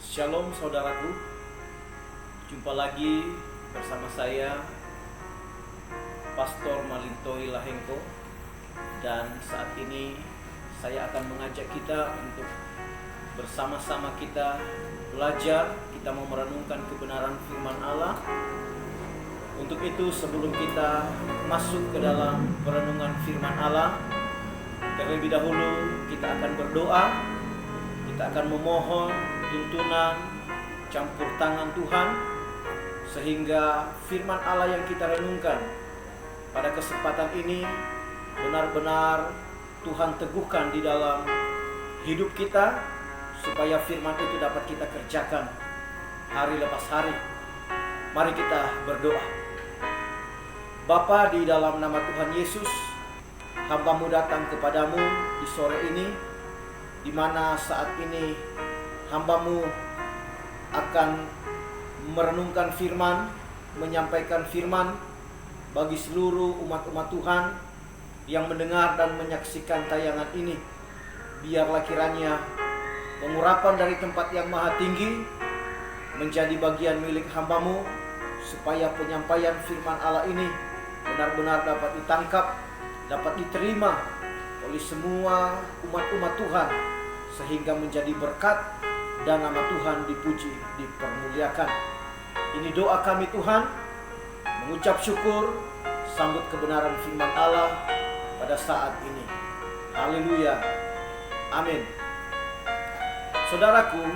Shalom saudaraku, jumpa lagi bersama saya Pastor Malintoi Lahengko. Dan saat ini saya akan mengajak kita untuk bersama-sama kita belajar. Kita mau merenungkan kebenaran firman Allah. Untuk itu sebelum kita masuk ke dalam perenungan firman Allah, terlebih dahulu kita akan berdoa. Kita akan memohon tuntunan campur tangan Tuhan, sehingga firman Allah yang kita renungkan pada kesempatan ini benar-benar Tuhan teguhkan di dalam hidup kita, supaya firman itu dapat kita kerjakan hari lepas hari. Mari kita berdoa. Bapa, di dalam nama Tuhan Yesus, hamba-Mu datang kepadamu di sore ini, di mana saat ini hamba-Mu akan merenungkan firman, menyampaikan firman bagi seluruh umat-umat Tuhan yang mendengar dan menyaksikan tayangan ini. Biarlah kiranya pengurapan dari tempat yang maha tinggi menjadi bagian milik hamba-Mu, supaya penyampaian firman Allah ini benar-benar dapat ditangkap, dapat diterima oleh semua umat-umat Tuhan, sehingga menjadi berkat dan nama Tuhan dipuji, dipermuliakan. Ini doa kami Tuhan, mengucap syukur sambut kebenaran firman Allah pada saat ini. Haleluya, amin. Saudaraku,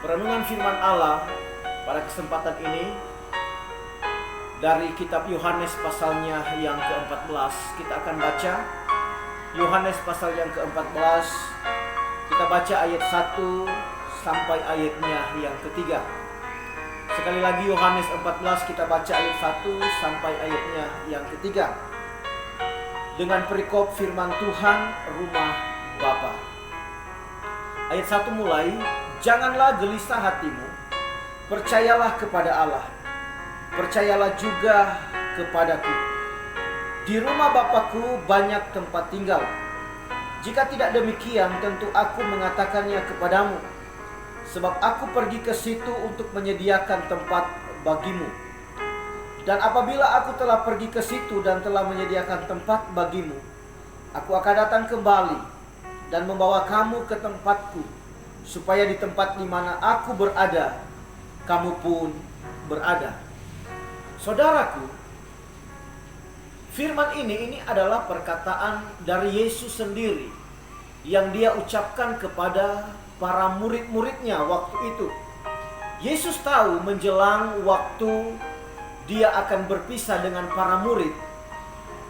perenungan firman Allah pada kesempatan ini dari kitab Yohanes pasalnya yang ke-14. Kita akan baca Yohanes pasal yang ke-14. Kita baca ayat 1 sampai ayatnya yang ketiga. Sekali lagi Yohanes 14, kita baca ayat 1 sampai ayatnya yang ketiga. Dengan perikop firman Tuhan rumah Bapa. Ayat 1 mulai, janganlah gelisah hatimu, percayalah kepada Allah, percayalah juga kepadaku. Di rumah Bapakku banyak tempat tinggal. Jika tidak demikian, tentu aku mengatakannya kepadamu, sebab aku pergi ke situ untuk menyediakan tempat bagimu. Dan apabila aku telah pergi ke situ dan telah menyediakan tempat bagimu, aku akan datang kembali dan membawa kamu ke tempatku, supaya di tempat di mana aku berada, kamu pun berada. Saudaraku, firman ini adalah perkataan dari Yesus sendiri yang dia ucapkan kepada para murid-muridnya waktu itu. Yesus tahu menjelang waktu dia akan berpisah dengan para murid.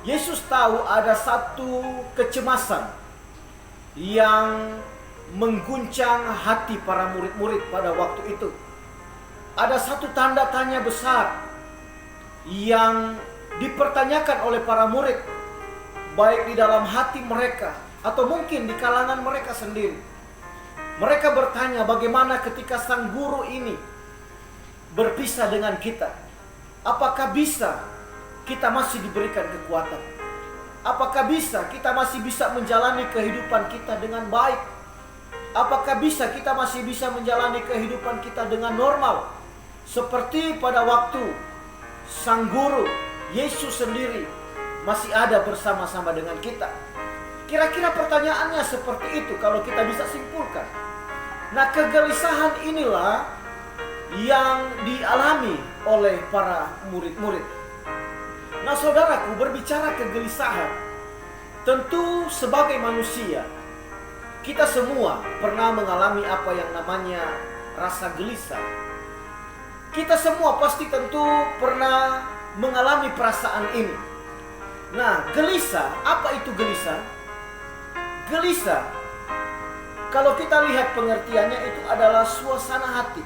Yesus tahu ada satu kecemasan yang mengguncang hati para murid-murid pada waktu itu. Ada satu tanda tanya besar yang dipertanyakan oleh para murid, baik di dalam hati mereka atau mungkin di kalangan mereka sendiri. Mereka bertanya, bagaimana ketika sang guru ini berpisah dengan kita? Apakah bisa kita masih diberikan kekuatan? Apakah bisa kita masih bisa menjalani kehidupan kita dengan baik? Apakah bisa kita masih bisa menjalani kehidupan kita dengan normal, seperti pada waktu sang guru Yesus sendiri masih ada bersama-sama dengan kita? Kira-kira pertanyaannya seperti itu kalau kita bisa simpulkan. Nah, kegelisahan inilah yang dialami oleh para murid-murid. Nah, saudaraku, berbicara kegelisahan, tentu sebagai manusia kita semua pernah mengalami apa yang namanya rasa gelisah. Kita semua pasti tentu pernah mengalami perasaan ini. Nah, gelisah, apa itu gelisah? Gelisah, kalau kita lihat pengertiannya, itu adalah suasana hati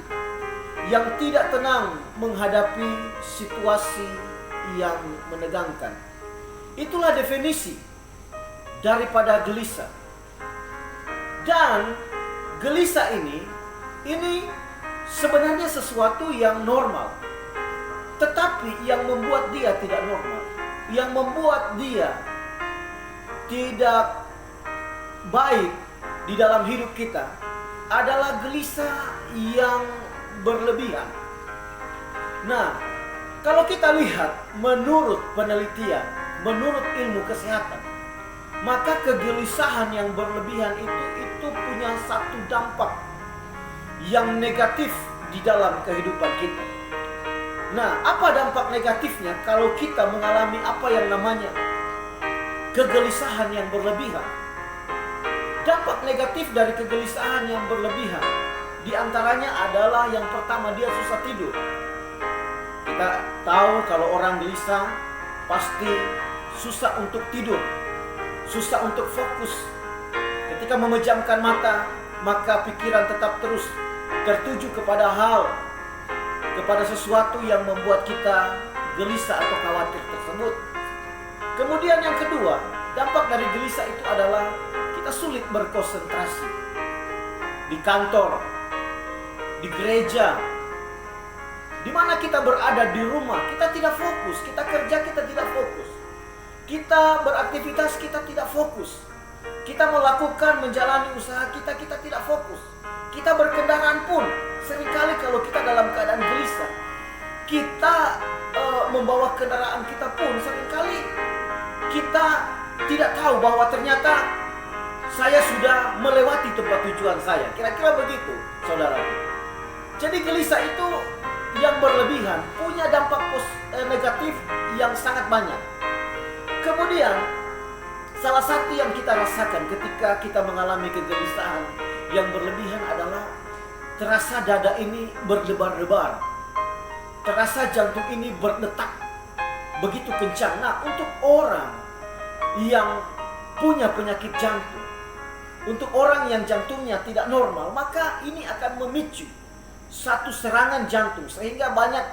yang tidak tenang menghadapi situasi yang menegangkan. Itulah definisi daripada gelisah. Dan gelisah ini sebenarnya sesuatu yang normal. Tetapi yang membuat dia tidak normal, yang membuat dia tidak baik di dalam hidup kita adalah gelisah yang berlebihan. Nah, kalau kita lihat menurut penelitian, menurut ilmu kesehatan, maka kegelisahan yang berlebihan itu punya satu dampak yang negatif di dalam kehidupan kita. Nah, apa dampak negatifnya kalau kita mengalami apa yang namanya kegelisahan yang berlebihan? Dampak negatif dari kegelisahan yang berlebihan di antaranya adalah yang pertama, dia susah tidur. Kita tahu kalau orang gelisah pasti susah untuk tidur, susah untuk fokus. Ketika memejamkan mata, maka pikiran tetap terus tertuju kepada sesuatu yang membuat kita gelisah atau khawatir tersebut. Kemudian yang kedua, dampak dari gelisah itu adalah kita sulit berkonsentrasi. Di kantor, di gereja, di mana kita berada, di rumah, kita tidak fokus. Kita kerja, kita tidak fokus. Kita beraktivitas, kita tidak fokus. Kita melakukan, menjalani usaha kita, kita tidak fokus. Kita berkendaraan pun, seringkali kalau kita dalam keadaan gelisah, kita membawa kendaraan kita pun, seringkali kita tidak tahu bahwa ternyata saya sudah melewati tempat tujuan saya. Kira-kira begitu, saudara. Jadi gelisah itu yang berlebihan punya dampak negatif yang sangat banyak. Kemudian salah satu yang kita rasakan ketika kita mengalami kegelisahan yang berlebihan adalah terasa dada ini berdebar-debar, terasa jantung ini berdetak begitu kencang. Nah, untuk orang yang punya penyakit jantung, untuk orang yang jantungnya tidak normal, maka ini akan memicu satu serangan jantung, sehingga banyak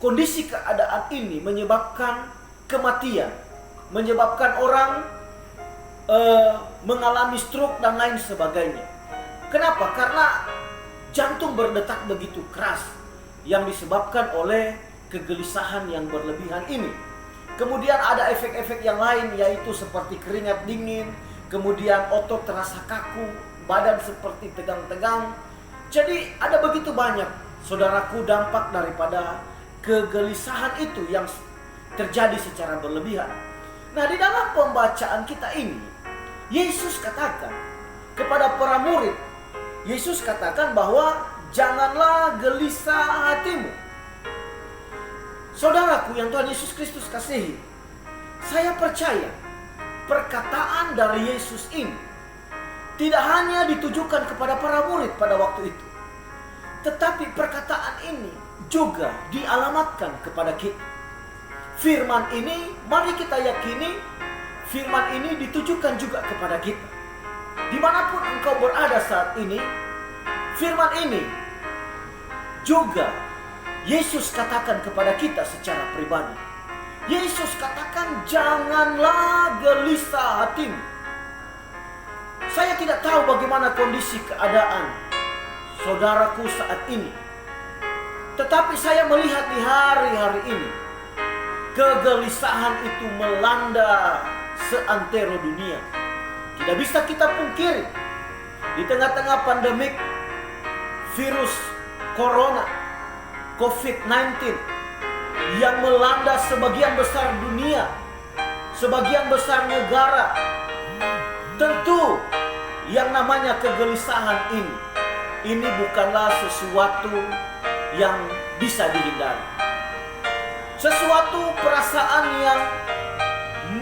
kondisi keadaan ini menyebabkan kematian, menyebabkan orang mengalami stroke dan lain sebagainya. Kenapa? Karena jantung berdetak begitu keras yang disebabkan oleh kegelisahan yang berlebihan ini. Kemudian ada efek-efek yang lain, yaitu seperti keringat dingin, kemudian otot terasa kaku, badan seperti tegang-tegang. Jadi ada begitu banyak, saudaraku, dampak daripada kegelisahan itu yang terjadi secara berlebihan. Nah, di dalam pembacaan kita ini, Yesus katakan kepada para murid, Yesus katakan bahwa janganlah gelisah hatimu. Saudaraku yang Tuhan Yesus Kristus kasihi, saya percaya perkataan dari Yesus ini tidak hanya ditujukan kepada para murid pada waktu itu, tetapi perkataan ini juga dialamatkan kepada kita. Firman ini, mari kita yakini, firman ini ditujukan juga kepada kita. Dimanapun engkau berada saat ini, firman ini juga Yesus katakan kepada kita secara pribadi. Yesus katakan, janganlah gelisah hatimu. Saya tidak tahu bagaimana kondisi keadaan saudaraku saat ini, tetapi saya melihat di hari-hari ini, kegelisahan itu melanda seantero dunia. Tidak bisa kita pungkiri, di tengah-tengah pandemik virus corona COVID-19 yang melanda sebagian besar dunia, sebagian besar negara, tentu yang namanya kegelisahan ini bukanlah sesuatu yang bisa dihindari. Sesuatu perasaan yang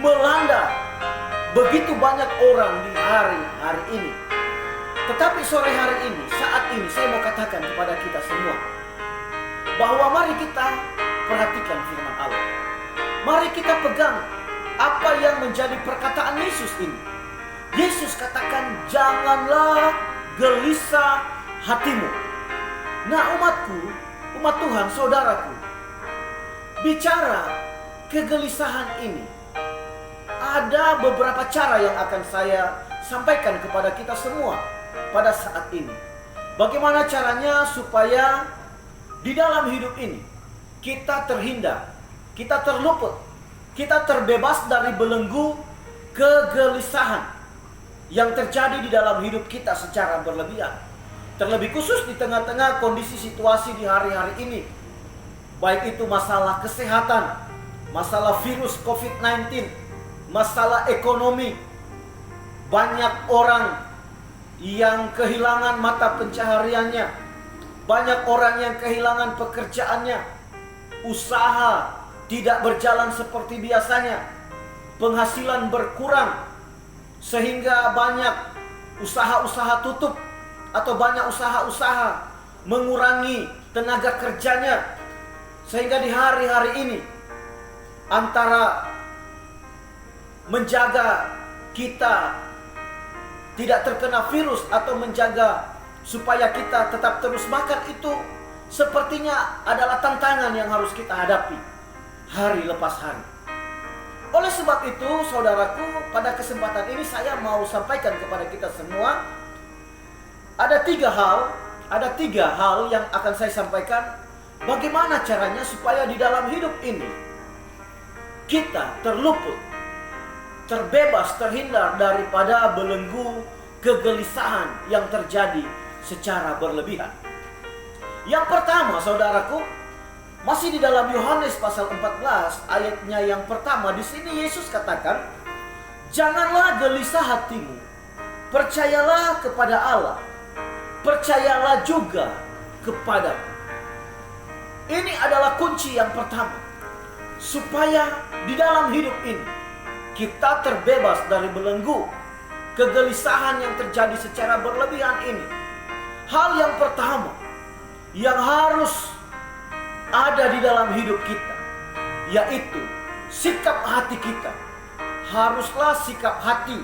melanda begitu banyak orang di hari-hari ini. Tetapi sore hari ini, saat ini, saya mau katakan kepada kita semua bahwa mari kita perhatikan firman Allah. Mari kita pegang apa yang menjadi perkataan Yesus ini. Yesus katakan, janganlah gelisah hatimu. Nah, umatku, umat Tuhan, saudaraku, bicara kegelisahan ini, ada beberapa cara yang akan saya sampaikan kepada kita semua pada saat ini. Bagaimana caranya supaya di dalam hidup ini kita terhindar, kita terluput, kita terbebas dari belenggu kegelisahan yang terjadi di dalam hidup kita secara berlebihan. Terlebih khusus di tengah-tengah kondisi situasi di hari-hari ini. Baik itu masalah kesehatan, masalah virus COVID-19, masalah ekonomi. Banyak orang yang kehilangan mata pencahariannya. Banyak orang yang kehilangan pekerjaannya. Usaha tidak berjalan seperti biasanya. Penghasilan berkurang. Sehingga banyak usaha-usaha tutup. Atau banyak usaha-usaha mengurangi tenaga kerjanya. Sehingga di hari-hari ini antara menjaga kita tidak terkena virus atau menjaga supaya kita tetap terus makan, itu sepertinya adalah tantangan yang harus kita hadapi hari lepas hari. Oleh sebab itu, saudaraku, pada kesempatan ini saya mau sampaikan kepada kita semua ada tiga hal yang akan saya sampaikan. Bagaimana caranya supaya di dalam hidup ini kita terluput, terbebas, terhindar daripada belenggu kegelisahan yang terjadi secara berlebihan. Yang pertama, saudaraku, masih di dalam Yohanes pasal 14 ayatnya yang pertama. Di sini Yesus katakan, "Janganlah gelisah hatimu, percayalah kepada Allah, percayalah juga kepadaku." Ini adalah kunci yang pertama, supaya di dalam hidup ini kita terbebas dari belenggu kegelisahan yang terjadi secara berlebihan ini. Hal yang pertama yang harus ada di dalam hidup kita, yaitu sikap hati kita. Haruslah sikap hati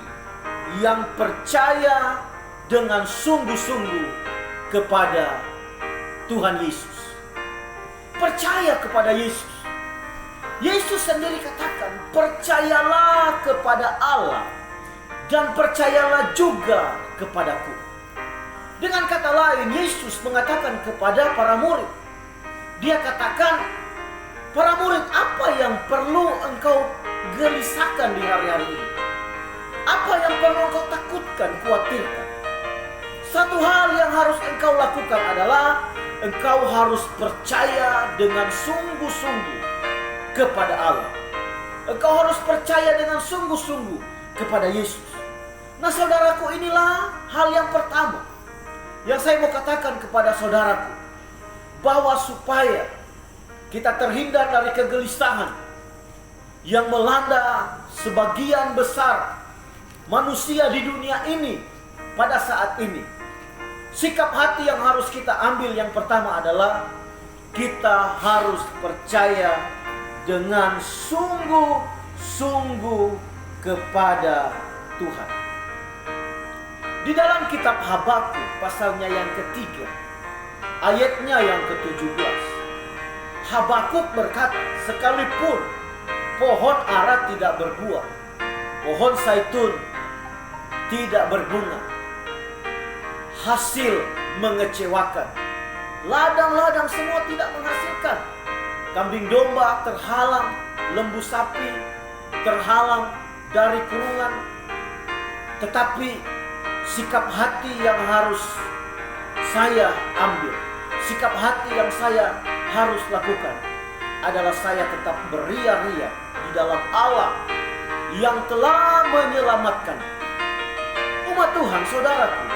yang percaya dengan sungguh-sungguh kepada Tuhan Yesus. Percaya kepada Yesus. Yesus sendiri katakan, "Percayalah kepada Allah dan percayalah juga kepadaku." Dengan kata lain, Yesus mengatakan kepada para murid, dia katakan, "Para murid, apa yang perlu engkau gelisahkan di hari-hari ini? Apa yang perlu engkau takutkan, khawatirkan? Satu hal yang harus engkau lakukan adalah engkau harus percaya dengan sungguh-sungguh kepada Allah. Engkau harus percaya dengan sungguh-sungguh kepada Yesus." Nah, saudaraku, inilah hal yang pertama yang saya mau katakan kepada saudaraku, bahwa supaya kita terhindar dari kegelisahan yang melanda sebagian besar manusia di dunia ini pada saat ini. Sikap hati yang harus kita ambil yang pertama adalah kita harus percaya dengan sungguh-sungguh kepada Tuhan. Di dalam kitab Habakuk pasalnya yang ketiga, ayatnya yang ke-17, Habakuk berkata, "Sekalipun pohon ara tidak berbuah, pohon zaitun tidak berbunga, hasil mengecewakan, ladang-ladang semua tidak menghasilkan, kambing domba terhalang, lembu sapi terhalang dari kurungan, tetapi sikap hati yang harus saya ambil, sikap hati yang saya harus lakukan adalah saya tetap beria-ria di dalam Allah yang telah menyelamatkan umat Tuhan." Saudaraku,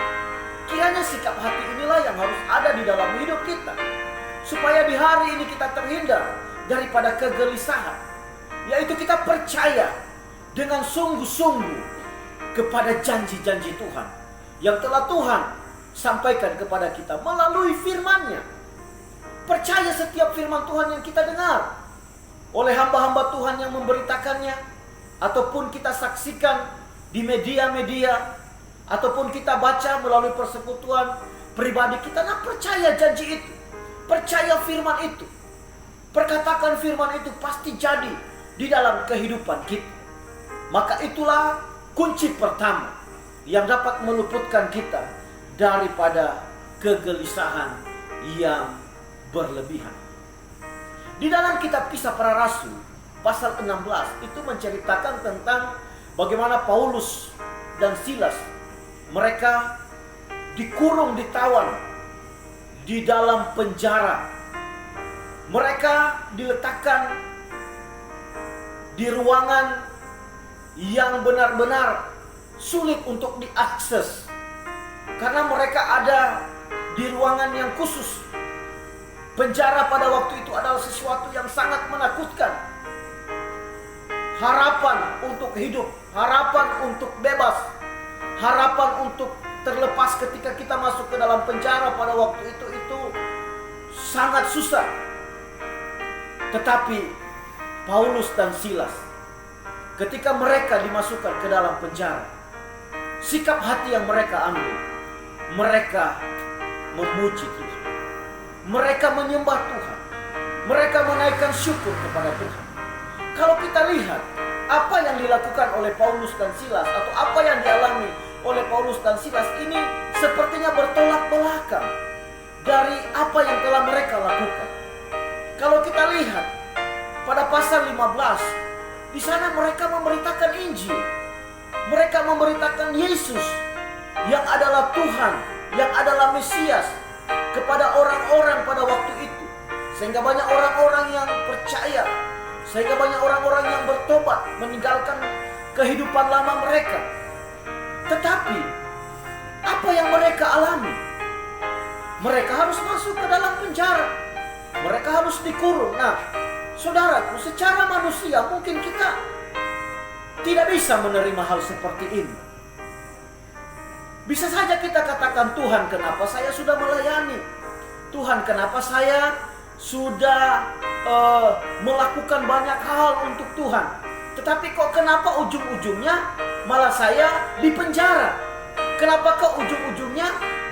kiranya sikap hati inilah yang harus ada di dalam hidup kita, supaya di hari ini kita terhindar daripada kegelisahan, yaitu kita percaya dengan sungguh-sungguh kepada janji-janji Tuhan yang telah Tuhan sampaikan kepada kita melalui firman-Nya. Percaya setiap firman Tuhan yang kita dengar oleh hamba-hamba Tuhan yang memberitakannya, ataupun kita saksikan di media-media, ataupun kita baca melalui persekutuan pribadi kita. Nah, percaya janji itu, percaya firman itu, perkatakan firman itu pasti jadi di dalam kehidupan kita. Maka itulah kunci pertama yang dapat meluputkan kita daripada kegelisahan yang berlebihan. Di dalam kitab Kisah Para Rasul pasal 16 itu menceritakan tentang bagaimana Paulus dan Silas, mereka dikurung, ditawan di dalam penjara. Mereka diletakkan di ruangan yang benar-benar sulit untuk diakses, karena mereka ada di ruangan yang khusus. Penjara pada waktu itu adalah sesuatu yang sangat menakutkan. Harapan untuk hidup, harapan untuk bebas, harapan untuk terlepas ketika kita masuk ke dalam penjara pada waktu itu sangat susah. Tetapi Paulus dan Silas, ketika mereka dimasukkan ke dalam penjara, sikap hati yang mereka ambil, mereka memuji Tuhan. Mereka menyembah Tuhan. Mereka menaikkan syukur kepada Tuhan. Kalau kita lihat apa yang dilakukan oleh Paulus dan Silas, atau apa yang dialami oleh Paulus dan Silas ini, sepertinya bertolak belakang dari apa yang telah mereka lakukan. Kalau kita lihat pada pasal 15, di sana mereka memberitakan Injil. Mereka memberitakan Yesus yang adalah Tuhan, yang adalah Mesias, kepada orang-orang pada waktu itu. Sehingga banyak orang-orang yang percaya, sehingga banyak orang-orang yang bertobat, meninggalkan kehidupan lama mereka. Tetapi apa yang mereka alami? Mereka harus masuk ke dalam penjara. Mereka harus dikurung. Nah, saudaraku, secara manusia mungkin kita tidak bisa menerima hal seperti ini. Bisa saja kita katakan, Tuhan, kenapa saya sudah melayani? Tuhan, kenapa saya sudah melakukan banyak hal untuk Tuhan? Tetapi kok kenapa ujung-ujungnya malah saya di penjara? Kenapa kok ujung-ujungnya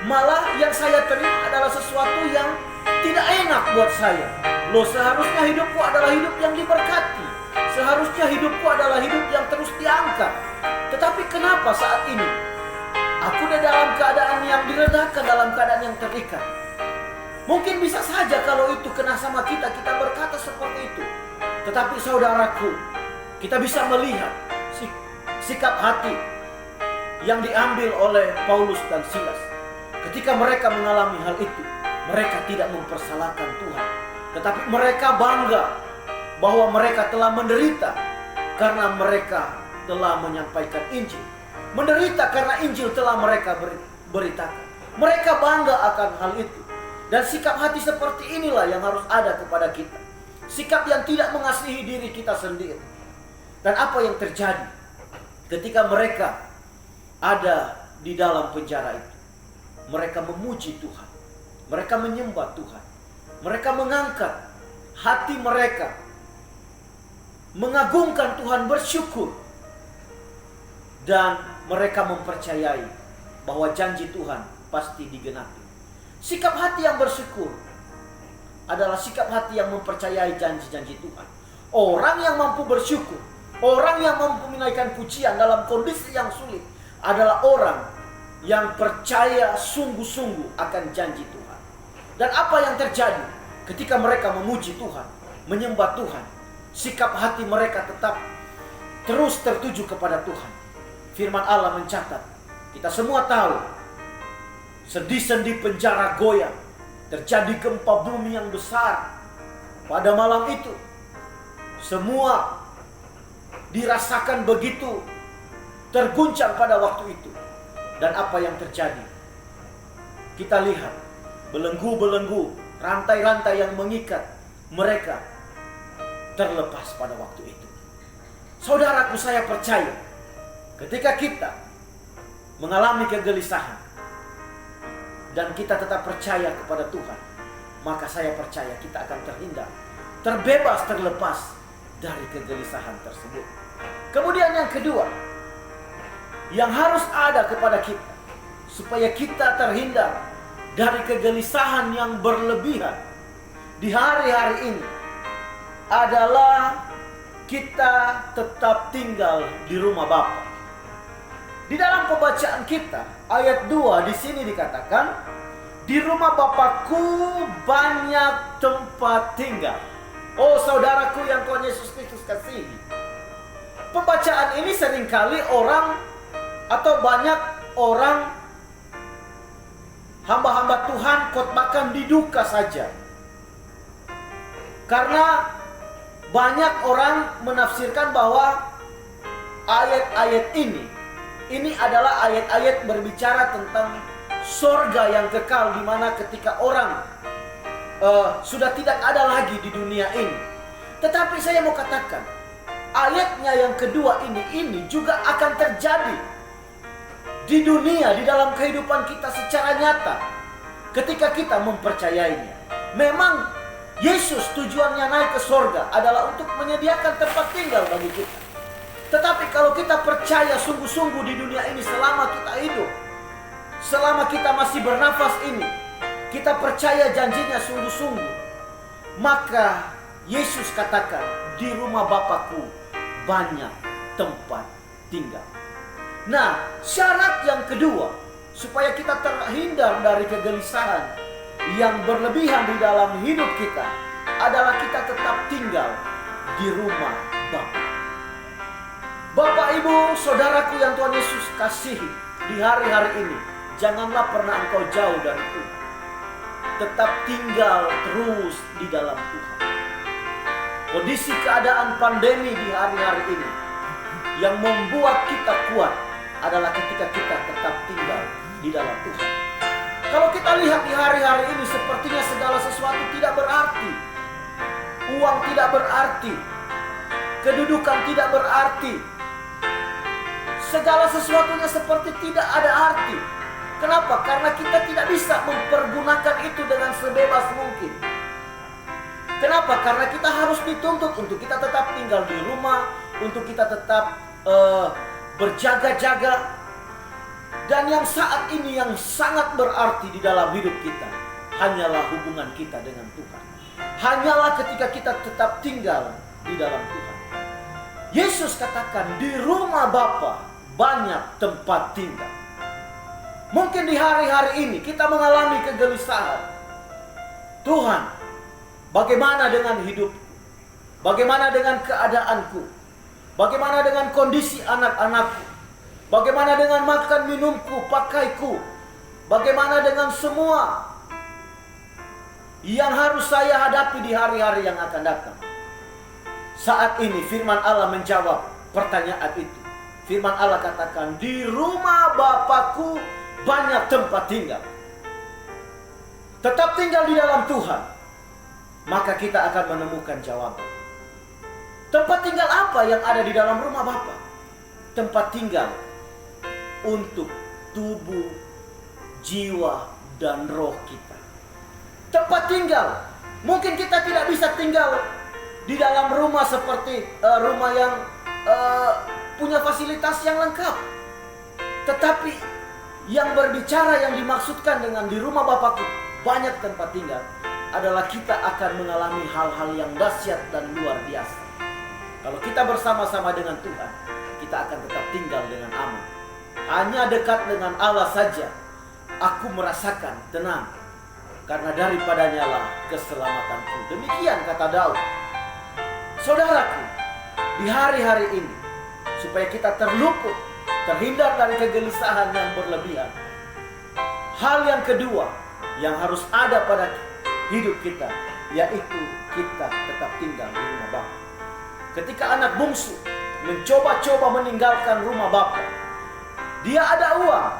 malah yang saya terima adalah sesuatu yang tidak enak buat saya? Loh, seharusnya hidupku adalah hidup yang diberkati. Seharusnya hidupku adalah hidup yang terus diangkat. Tetapi kenapa saat ini aku dalam keadaan yang diledakkan, dalam keadaan yang terikat? Mungkin bisa saja kalau itu kena sama kita, kita berkata seperti itu. Tetapi saudaraku, kita bisa melihat sikap hati yang diambil oleh Paulus dan Silas. Ketika mereka mengalami hal itu, mereka tidak mempersalahkan Tuhan, tetapi mereka bangga bahwa mereka telah menderita karena mereka telah menyampaikan Injil. Menderita karena Injil telah mereka beritakan. Mereka bangga akan hal itu. Dan sikap hati seperti inilah yang harus ada kepada kita. Sikap yang tidak mengasihi diri kita sendiri. Dan apa yang terjadi ketika mereka ada di dalam penjara itu? Mereka memuji Tuhan. Mereka menyembah Tuhan. Mereka mengangkat hati mereka, mengagungkan Tuhan, bersyukur. Dan mereka mempercayai bahwa janji Tuhan pasti digenapi. Sikap hati yang bersyukur adalah sikap hati yang mempercayai janji-janji Tuhan. Orang yang mampu bersyukur, orang yang mampu menaikkan pujian dalam kondisi yang sulit, adalah orang yang percaya sungguh-sungguh akan janji Tuhan. Dan apa yang terjadi ketika mereka memuji Tuhan, menyembah Tuhan? Sikap hati mereka tetap terus tertuju kepada Tuhan. Firman Allah mencatat, kita semua tahu, sendi-sendi penjara goyang, terjadi gempa bumi yang besar. Pada malam itu, semua dirasakan begitu terguncang pada waktu itu. Dan apa yang terjadi? Kita lihat belenggu-belenggu, rantai-rantai yang mengikat mereka terlepas pada waktu itu. Saudaraku, saya percaya ketika kita mengalami kegelisahan dan kita tetap percaya kepada Tuhan, maka saya percaya kita akan terhindar, terbebas, terlepas dari kegelisahan tersebut. Kemudian yang kedua, yang harus ada kepada kita supaya kita terhindar dari kegelisahan yang berlebihan di hari-hari ini adalah kita tetap tinggal di rumah Bapa. Di dalam pembacaan kita, ayat 2 di sini dikatakan, di rumah Bapakku banyak tempat tinggal. Oh saudaraku yang Tuhan Yesus Kristus kasihi. Pembacaan ini seringkali orang atau banyak orang hamba-hamba Tuhan khotbahkan di duka saja. Karena banyak orang menafsirkan bahwa ayat-ayat ini adalah ayat-ayat berbicara tentang sorga yang kekal, di mana ketika orang sudah tidak ada lagi di dunia ini. Tetapi saya mau katakan, ayatnya yang kedua ini juga akan terjadi di dunia, di dalam kehidupan kita secara nyata ketika kita mempercayainya. Memang Yesus tujuannya naik ke sorga adalah untuk menyediakan tempat tinggal bagi kita. Tetapi kalau kita percaya sungguh-sungguh di dunia ini selama kita hidup, selama kita masih bernafas ini, kita percaya janjinya sungguh-sungguh, maka Yesus katakan, di rumah Bapakku banyak tempat tinggal. Nah, syarat yang kedua supaya kita terhindar dari kegelisahan yang berlebihan di dalam hidup kita adalah kita tetap tinggal di rumah Bapa. Bapak, Ibu, saudaraku yang Tuhan Yesus kasihi, di hari-hari ini janganlah pernah engkau jauh dari Tuhan. Tetap tinggal terus di dalam Tuhan. Kondisi keadaan pandemi di hari-hari ini yang membuat kita kuat adalah ketika kita tetap tinggal di dalam Tuhan. Kalau kita lihat di hari-hari ini, sepertinya segala sesuatu tidak berarti. Uang tidak berarti, kedudukan tidak berarti, segala sesuatunya seperti tidak ada arti. Kenapa? Karena kita tidak bisa mempergunakan itu dengan sebebas mungkin. Kenapa? Karena kita harus dituntut untuk kita tetap tinggal di rumah, untuk kita tetap berjaga-jaga. Dan yang saat ini yang sangat berarti di dalam hidup kita hanyalah hubungan kita dengan Tuhan. Hanyalah ketika kita tetap tinggal di dalam Tuhan. Yesus katakan, di rumah Bapa banyak tempat tinggal. Mungkin di hari-hari ini kita mengalami kegelisahan. Tuhan, bagaimana dengan hidupku? Bagaimana dengan keadaanku? Bagaimana dengan kondisi anak-anakku? Bagaimana dengan makan minumku, pakaiku? Bagaimana dengan semua yang harus saya hadapi di hari-hari yang akan datang? Saat ini firman Allah menjawab pertanyaan itu. Firman Allah katakan, di rumah Bapakku banyak tempat tinggal. Tetap tinggal di dalam Tuhan, maka kita akan menemukan jawaban. Tempat tinggal apa yang ada di dalam rumah Bapa? Tempat tinggal untuk tubuh, jiwa, dan roh kita. Tempat tinggal. Mungkin kita tidak bisa tinggal di dalam rumah seperti rumah yang punya fasilitas yang lengkap. Tetapi yang berbicara, yang dimaksudkan dengan di rumah Bapakku banyak tempat tinggal, adalah kita akan mengalami hal-hal yang dahsyat dan luar biasa. Kalau kita bersama-sama dengan Tuhan, kita akan tetap tinggal dengan aman. Hanya dekat dengan Allah saja aku merasakan tenang, karena daripadanya lah keselamatanku. Demikian kata Daud. Saudaraku, di hari-hari ini, supaya kita terluput, terhindar dari kegelisahan yang berlebihan, hal yang kedua yang harus ada pada hidup kita, yaitu kita tetap tinggal di rumah Bapa. Ketika anak bungsu mencoba-coba meninggalkan rumah Bapa, dia ada uang,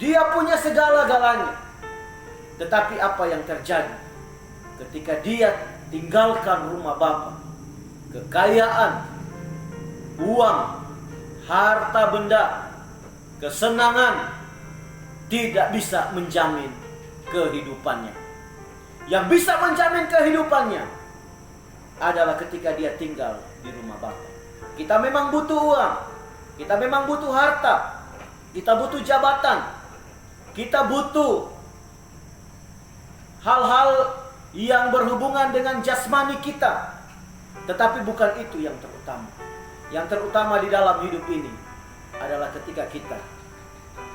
dia punya segala-galanya. Tetapi apa yang terjadi ketika dia tinggalkan rumah Bapa? Kekayaan, uang, harta benda, kesenangan tidak bisa menjamin kehidupannya. Yang bisa menjamin kehidupannya adalah ketika dia tinggal di rumah Bapa. Kita memang butuh uang, kita memang butuh harta, kita butuh jabatan, kita butuh hal-hal yang berhubungan dengan jasmani kita. Tetapi bukan itu yang terutama. Yang terutama di dalam hidup ini adalah ketika kita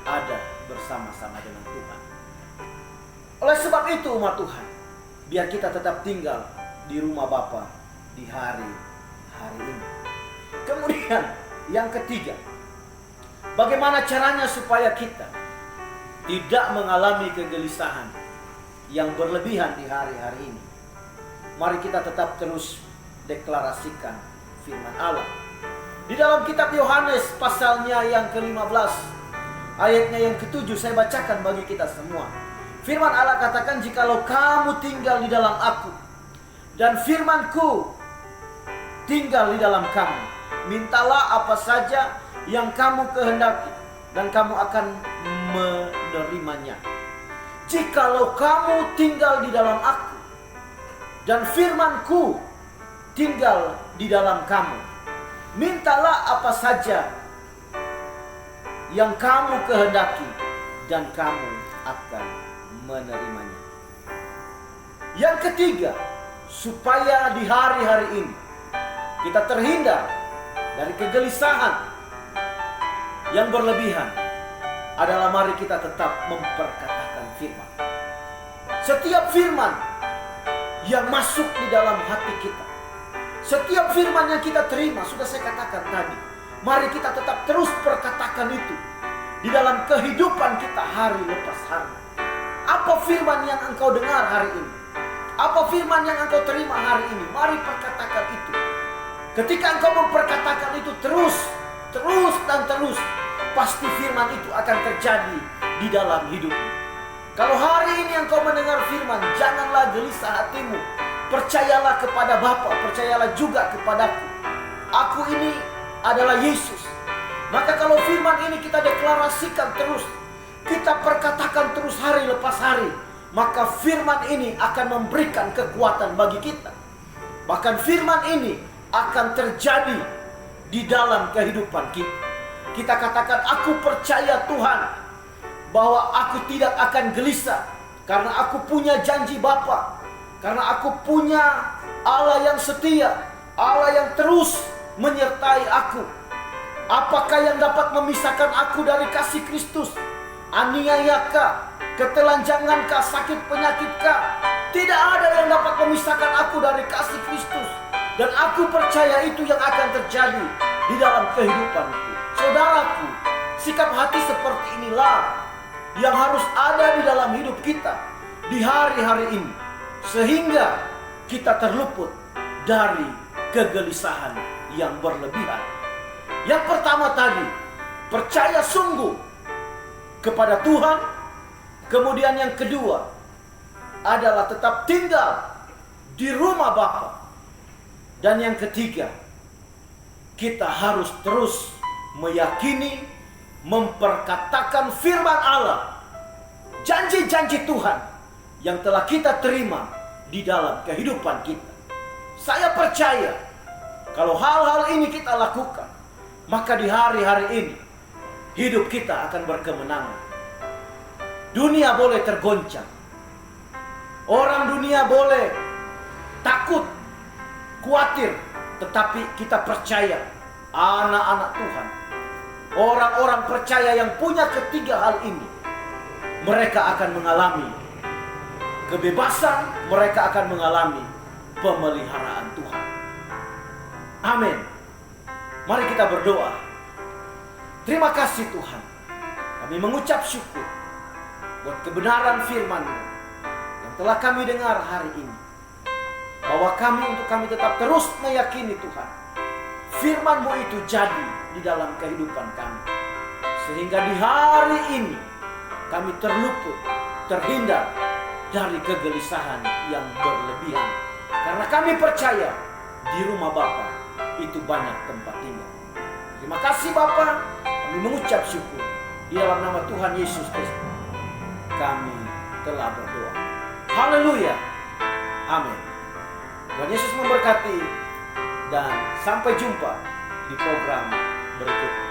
ada bersama-sama dengan Tuhan. Oleh sebab itu umat Tuhan, biar kita tetap tinggal di rumah Bapa di hari-hari ini. Kemudian yang ketiga, bagaimana caranya supaya kita tidak mengalami kegelisahan yang berlebihan di hari-hari ini. Mari kita tetap terus deklarasikan firman Allah. Di dalam kitab Yohanes pasalnya yang ke-15, ayatnya yang ke-7, saya bacakan bagi kita semua. Firman Allah katakan, jikalau kamu tinggal di dalam aku dan firmanku tinggal di dalam kamu, mintalah apa saja yang kamu kehendaki dan kamu akan menerimanya. Jikalau kamu tinggal di dalam aku dan firmanku tinggal di dalam kamu, mintalah apa saja yang kamu kehendaki dan kamu akan menerimanya. Yang ketiga, supaya di hari-hari ini kita terhindar dari kegelisahan yang berlebihan, adalah mari kita tetap memperkatakan firman. Setiap firman yang masuk di dalam hati kita, setiap firman yang kita terima, sudah saya katakan tadi, mari kita tetap terus perkatakan itu di dalam kehidupan kita hari lepas hari. Apa firman yang engkau dengar hari ini? Apa firman yang engkau terima hari ini? Mari perkatakan itu. Ketika engkau memperkatakan itu terus dan terus, pasti firman itu akan terjadi di dalam hidupmu. Kalau hari ini engkau mendengar firman, janganlah gelisah hatimu. Percayalah kepada Bapa, percayalah juga kepadaku. Aku ini adalah Yesus. Maka kalau firman ini kita deklarasikan terus, kita perkatakan terus hari lepas hari, maka firman ini akan memberikan kekuatan bagi kita. Bahkan firman ini akan terjadi di dalam kehidupan kita. Kita katakan, aku percaya Tuhan bahwa aku tidak akan gelisah, karena aku punya janji Bapa, karena aku punya Allah yang setia, Allah yang terus menyertai aku. Apakah yang dapat memisahkan aku dari kasih Kristus? Aniayakah, ketelanjangankah, sakit penyakitkah? Tidak ada yang dapat memisahkan aku dari kasih Kristus. Dan aku percaya itu yang akan terjadi di dalam kehidupanku. Saudaraku, sikap hati seperti inilah yang harus ada di dalam hidup kita di hari-hari ini, sehingga kita terluput dari kegelisahan yang berlebihan. Yang pertama tadi, percaya sungguh kepada Tuhan. Kemudian yang kedua adalah tetap tinggal di rumah Bapa. Dan yang ketiga, kita harus terus meyakini, memperkatakan firman Allah, janji-janji Tuhan yang telah kita terima di dalam kehidupan kita. Saya percaya kalau hal-hal ini kita lakukan, maka di hari-hari ini hidup kita akan berkemenangan. Dunia boleh tergoncang, orang dunia boleh takut, khawatir, tetapi kita percaya anak-anak Tuhan, orang-orang percaya yang punya ketiga hal ini, mereka akan mengalami kebebasan, mereka akan mengalami pemeliharaan Tuhan. Amin. Mari kita berdoa. Terima kasih Tuhan, kami mengucap syukur buat kebenaran firman-Mu yang telah kami dengar hari ini. Bahwa kami tetap terus meyakini Tuhan, firman-Mu itu jadi di dalam kehidupan kami. Sehingga di hari ini kami terluput, terhindar dari kegelisahan yang berlebihan. Karena kami percaya di rumah Bapa itu banyak tempat tinggal. Terima kasih Bapa, kami mengucap syukur. Di dalam nama Tuhan Yesus Kristus kami telah berdoa. Haleluya. Amin. Tuhan Yesus memberkati dan sampai jumpa di program berikutnya.